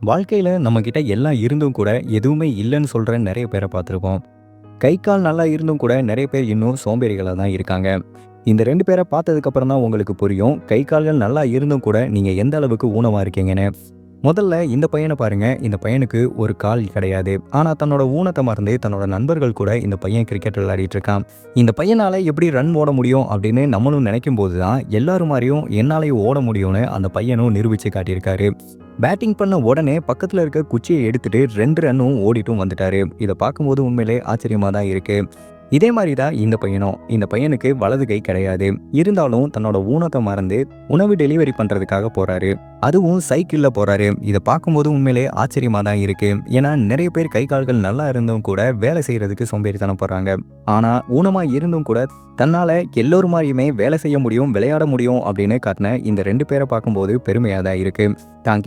வாழ்க்கையில நம்மகிட்ட எல்லாம் இருந்தும் கூட எதுவுமே இல்லைன்னு சொல்ற நிறைய பேரை பார்த்துருப்போம். கை கால் நல்லா இருந்தும் கூட நிறைய பேர் இன்னும் சோம்பேறிகளா தான் இருக்காங்க. இந்த 2 பேரை பார்த்ததுக்கு அப்புறம் தான் உங்களுக்கு புரியும். கை கால்கள் நல்லா இருந்தும் கூட நீங்க எந்த அளவுக்கு ஊனமா இருக்கீங்கன்னு. முதல்ல இந்த பையனை பாருங்க. இந்த பையனுக்கு ஒரு கால் கிடையாது. ஆனா தன்னோட ஊனத்தை மறந்து தன்னோட நண்பர்கள் கூட இந்த பையன் கிரிக்கெட் விளையாடிட்டு இருக்கான். இந்த பையனால எப்படி ரன் ஓட முடியும் அப்படின்னு நம்மளும் நினைக்கும் போது தான் எல்லாரும் மாதிரியும் என்னாலையும் ஓட முடியும்னு அந்த பையனும் நிரூபிச்சு காட்டியிருக்காரு. பேட்டிங் பண்ண உடனே பக்கத்துல இருக்க குச்சியை எடுத்துட்டு 2 ரன்னும் ஓடிட்டும் வந்துட்டாரு. இதை பார்க்கும்போது உண்மையிலே ஆச்சரியமா தான் இருக்கு. இதே மாதிரி தான் இந்த பையனும். இந்த பையனுக்கு வலது கை கிடையாது. இருந்தாலும் தன்னோட ஊனத்தை மறந்து உணவு டெலிவரி பண்றதுக்காக போறாரு. அதுவும் சைக்கிள்ல போறாரு. இதை பார்க்கும்போது உண்மையிலே ஆச்சரியமா தான் இருக்கு. ஏன்னா நிறைய பேர் கை கால்கள் நல்லா இருந்தும் கூட வேலை செய்யறதுக்கு சோம்பேறித்தனம் போறாங்க. ஆனா ஊனமா இருந்தும் கூட தன்னால எல்லோரும் மாதிரியுமே வேலை செய்ய முடியும், விளையாட முடியும் அப்படின்னு காட்டின இந்த 2 பேரை பார்க்கும்போது பெருமையா தான் இருக்கு. தான்